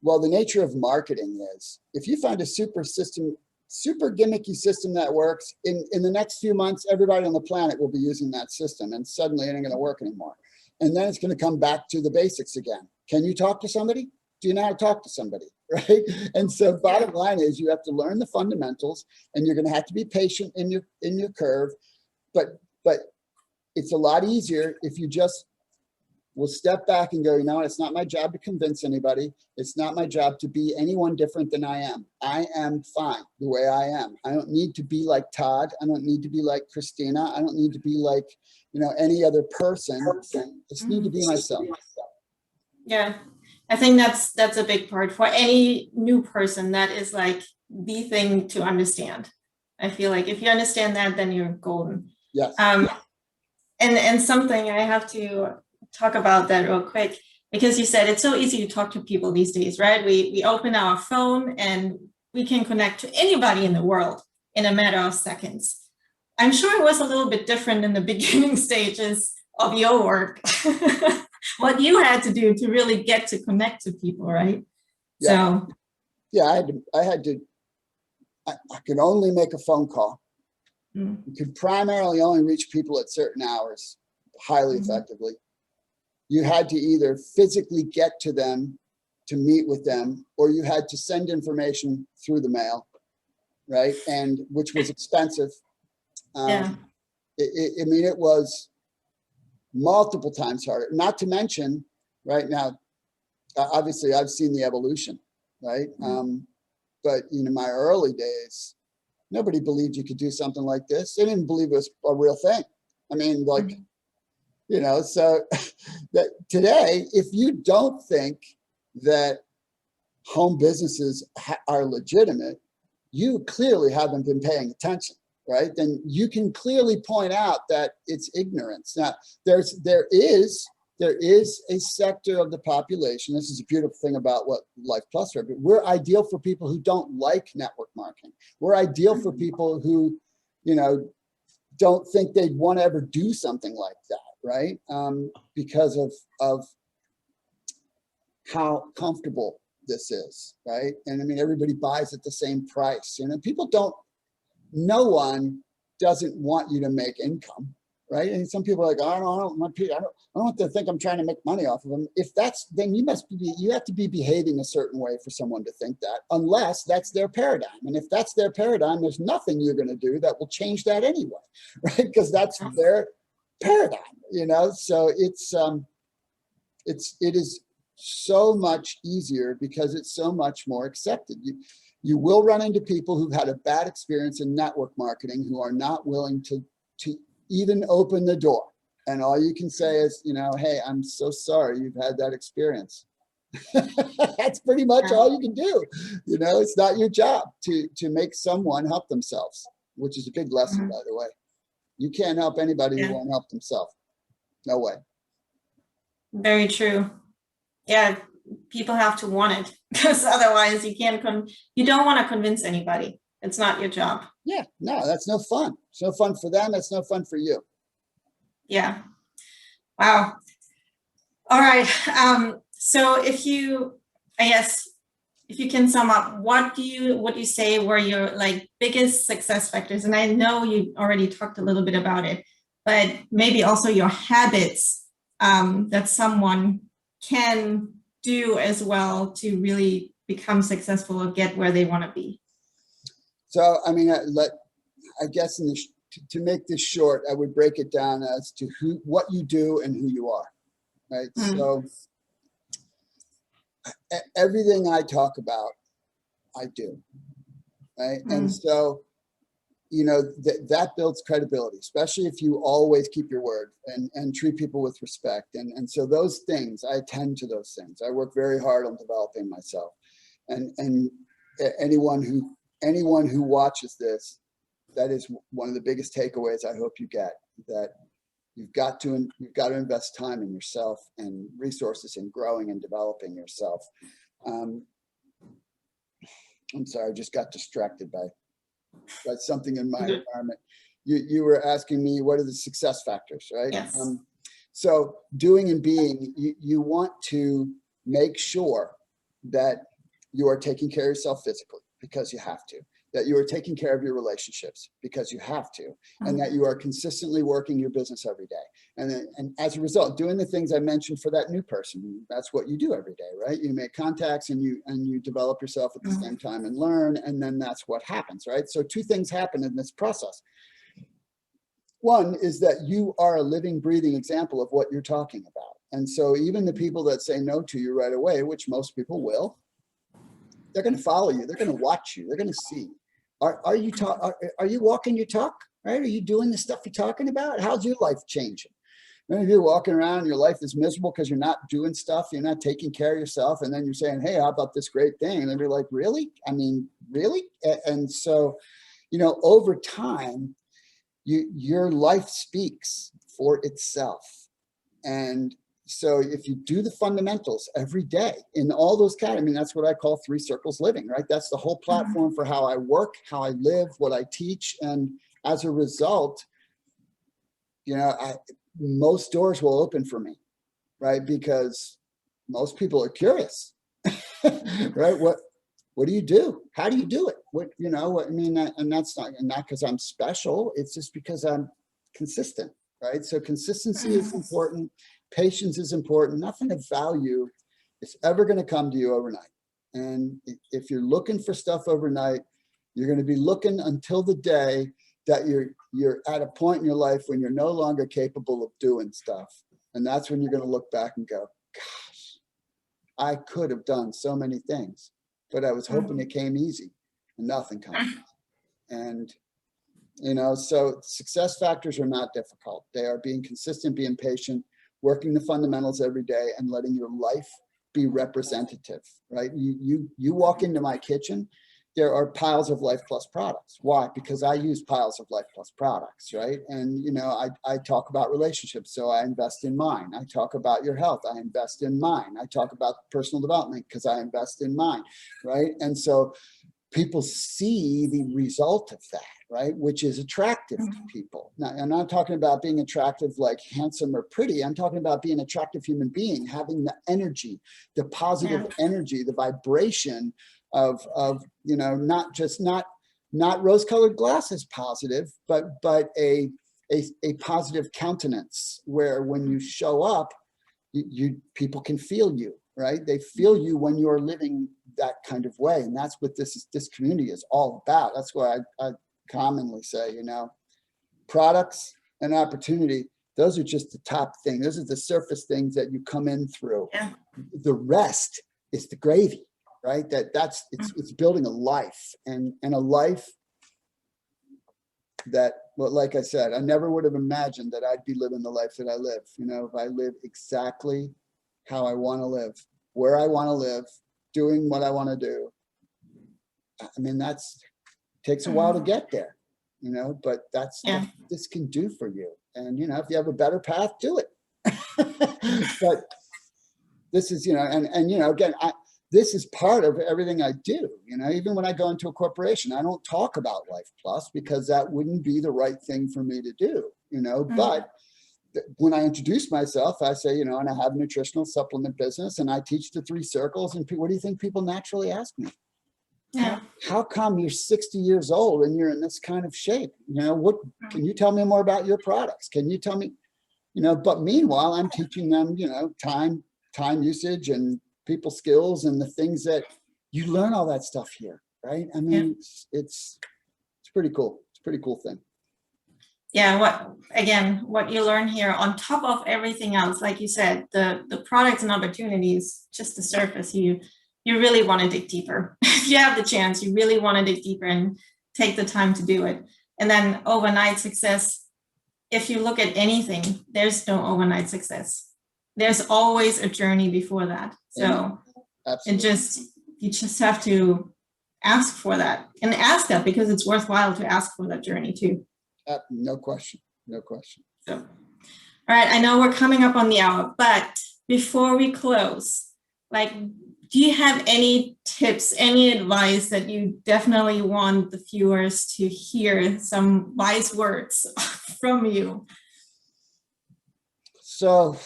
Well, the nature of marketing is if you find a super gimmicky system that works, in the next few months, everybody on the planet will be using that system, and suddenly it ain't going to work anymore. And then it's going to come back to the basics again. Can you talk to somebody? Do you know how to talk to somebody? Right? And so bottom line is you have to learn the fundamentals, and you're going to have to be patient in your curve. But it's a lot easier if you just will step back and go, you know what, it's not my job to convince anybody. It's not my job to be anyone different than I am. I am fine the way I am. I don't need to be like Todd. I don't need to be like Christina. I don't need to be like, you know, any other person. I just need to be myself. Yeah, I think that's a big part for any new person. That is like the thing to understand. I feel like if you understand that, then you're golden. Yes. And something I have to talk about that real quick, because you said it's so easy to talk to people these days, right? We open our phone and we can connect to anybody in the world in a matter of seconds. I'm sure it was a little bit different in the beginning stages of your work, what you had to do to really get to connect to people, right? Yeah. So yeah, I could only make a phone call. You could primarily only reach people at certain hours highly effectively. You had to either physically get to them to meet with them, or you had to send information through the mail, right? And which was expensive. yeah. I mean, it was multiple times harder, not to mention right now, obviously I've seen the evolution, right? But in my early days, nobody believed you could do something like this. They didn't believe it was a real thing. I mean, like, you know, so that today, if you don't think that home businesses are legitimate, you clearly haven't been paying attention, right? Then you can clearly point out that it's ignorance. Now, there is a sector of the population. This is a beautiful thing about what Lifeplus are, but we're ideal for people who don't like network marketing. We're ideal for people who, you know, don't think they'd want to ever do something like that, right? Because of how comfortable this is, right? And I mean, everybody buys at the same price. You know, no one doesn't want you to make income, right? And some people are like, oh, I don't want to think I'm trying to make money off of them. If that's, then you have to be behaving a certain way for someone to think that, unless that's their paradigm. And if that's their paradigm, there's nothing you're going to do that will change that anyway, right? Because that's their paradigm, you know? So it is so much easier because it's so much more accepted. You will run into people who've had a bad experience in network marketing who are not willing to even open the door. And all you can say is, you know, hey, I'm so sorry you've had that experience. That's pretty much all you can do. You know, it's not your job to make someone help themselves, which is a big lesson, by the way. You can't help anybody who won't help themselves. No way. Very true. Yeah, people have to want it, because otherwise you don't want to convince anybody. It's not your job. Yeah, no, that's no fun. It's no fun for them. It's no fun for you. Yeah. Wow. All right. So if you can sum up, what do you say were your like biggest success factors? And I know you already talked a little bit about it, but maybe also your habits that someone can do as well to really become successful or get where they want to be. So, I mean, I guess to make this short, I would break it down as to what you do and who you are, right? So everything I talk about, I do, right? And so, you know, that builds credibility, especially if you always keep your word and treat people with respect. And so those things, I attend to those things. I work very hard on developing myself. And anyone who watches this, that is one of the biggest takeaways I hope you get, that you've got to invest time in yourself and resources in growing and developing yourself. I'm sorry, I just got distracted by something in my environment. you were asking me, what are the success factors, right? Yes. So doing and being, you want to make sure that you are taking care of yourself physically because you have to, that you are taking care of your relationships because you have to, and that you are consistently working your business every day. And as a result, doing the things I mentioned for that new person, that's what you do every day, right? You make contacts and you develop yourself at the same time and learn, and then that's what happens, right? So two things happen in this process. One is that you are a living, breathing example of what you're talking about. And so even the people that say no to you right away, which most people will, they're going to follow you. They're going to watch you. They're going to see. Are you walking your talk, right? Are you doing the stuff you're talking about? How's your life changing? Many of you are walking around, your life is miserable because you're not doing stuff. You're not taking care of yourself. And then you're saying, hey, how about this great thing? And they're like, really? I mean, really? And so, over time, your life speaks for itself. And so if you do the fundamentals every day in all those categories, that's what I call 3 circles living, right? That's the whole platform for how I work, how I live, what I teach. And as a result, most doors will open for me, right? Because most people are curious, right? What do you do? How do you do it? And that's not because I'm special. It's just because I'm consistent, right? So consistency is important. Patience is important. Nothing of value is ever going to come to you overnight. And if you're looking for stuff overnight, you're going to be looking until the day that you're at a point in your life when you're no longer capable of doing stuff. And that's when you're going to look back and go, gosh, I could have done so many things, but I was hoping it came easy, and nothing comes. And so success factors are not difficult. They are being consistent, being patient, working the fundamentals every day, and letting your life be representative, right? You walk into my kitchen, there are piles of Lifeplus products. Why? Because I use piles of Lifeplus products, right? And, I talk about relationships, so I invest in mine. I talk about your health, I invest in mine. I talk about personal development because I invest in mine, right? And so people see the result of that, right? Which is attractive to people. Now, I'm not talking about being attractive like handsome or pretty. I'm talking about being an attractive human being, having the energy, the positive energy, the vibration of not rose-colored glasses positive, but a positive countenance where when you show up, people can feel you, right? They feel you when you're living that kind of way. And that's what this community is all about. That's why I commonly say, products and opportunity, those are just the top thing. Those are the surface things that you come in through. Yeah. The rest is the gravy, right? It's building a life and a life that, well, like I said, I never would have imagined that I'd be living the life that I live. If I live exactly how I want to live, where I want to live, doing what I want to do. That takes a while to get there, but that's what this can do for you. And, if you have a better path, do it. But this is, again, this is part of everything I do. Even when I go into a corporation, I don't talk about Lifeplus because that wouldn't be the right thing for me to do, but when I introduce myself, I say, and I have a nutritional supplement business and I teach the 3 circles. And what do you think people naturally ask me? Yeah. How come you're 60 years old and you're in this kind of shape? What can you tell me more about your products? Can you tell me, but meanwhile, I'm teaching them, time usage and people skills and the things that you learn all that stuff here, right? It's pretty cool. It's a pretty cool thing. Yeah, what you learn here on top of everything else, like you said, the products and opportunities, just the surface, you really want to dig deeper. If you have the chance, you really want to dig deeper and take the time to do it. And then overnight success, if you look at anything, there's no overnight success. There's always a journey before that. So you just have to ask for that, and ask that because it's worthwhile to ask for that journey too. No question. So, all right, I know we're coming up on the hour, but before we close, like, do you have any tips, any advice that you definitely want the viewers to hear, some wise words from you? So,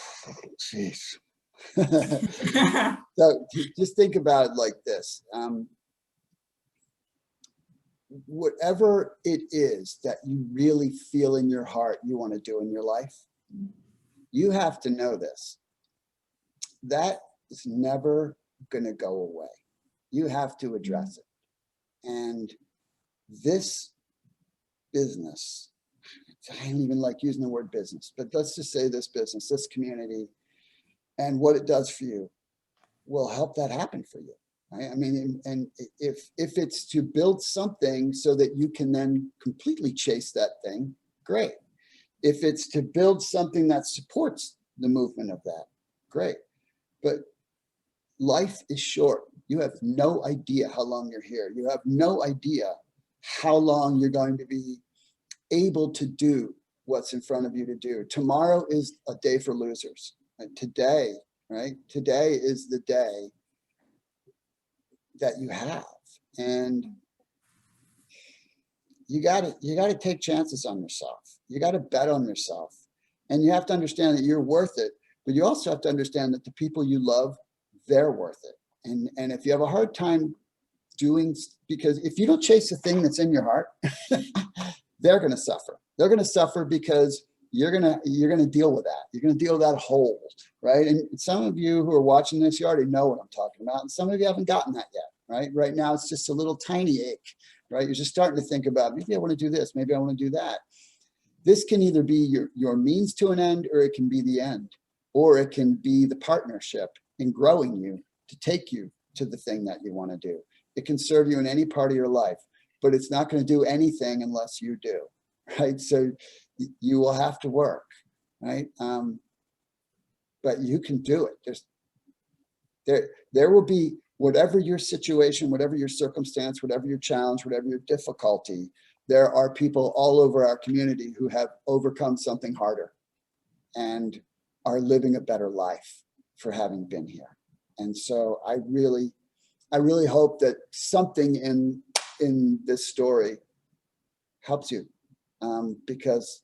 geez. So just think about it like this. Whatever it is that you really feel in your heart you want to do in your life, you have to know this. That is never going to go away. You have to address it. And this business, I don't even like using the word business, but let's just say this business, this community, and what it does for you will help that happen for you. Right? I mean, and if it's to build something so that you can then completely chase that thing, great. If it's to build something that supports the movement of that, great. But life is short. You have no idea how long you're here. You have no idea how long you're going to be able to do what's in front of you to do. Tomorrow is a day for losers. And today, right? Today is the day that you have. And you gotta take chances on yourself. You gotta bet on yourself. And you have to understand that you're worth it, but you also have to understand that the people you love, they're worth it. And if you have a hard time doing, because if you don't chase the thing that's in your heart, they're gonna suffer. They're gonna suffer because you're gonna deal with that. You're gonna deal with that hole, right? And some of you who are watching this, you already know what I'm talking about, and some of you haven't gotten that yet, right? Right now, it's just a little tiny ache, right? You're just starting to think about, maybe I want to do this, maybe I want to do that. This can either be your means to an end, or it can be the end, or it can be the partnership in growing you to take you to the thing that you want to do. It can serve you in any part of your life, but it's not going to do anything unless you do, right? So you will have to work, right? But you can do it. There will be, whatever your situation, whatever your circumstance, whatever your challenge, whatever your difficulty, there are people all over our community who have overcome something harder and are living a better life for having been here. And so I really hope that something in this story helps you, because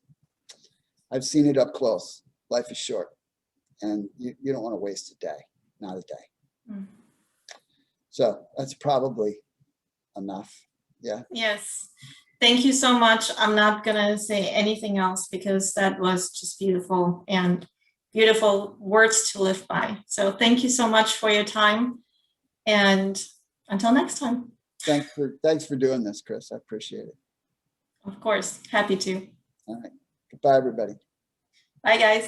I've seen it up close. Life is short, and you don't want to waste a day, not a day. So that's probably enough. Yeah. Yes. Thank you so much. I'm not going to say anything else because that was just beautiful, and beautiful words to live by. So thank you so much for your time, and until next time. Thanks for doing this, Chris. I appreciate it. Of course. Happy to. All right. Goodbye, everybody. Bye, guys.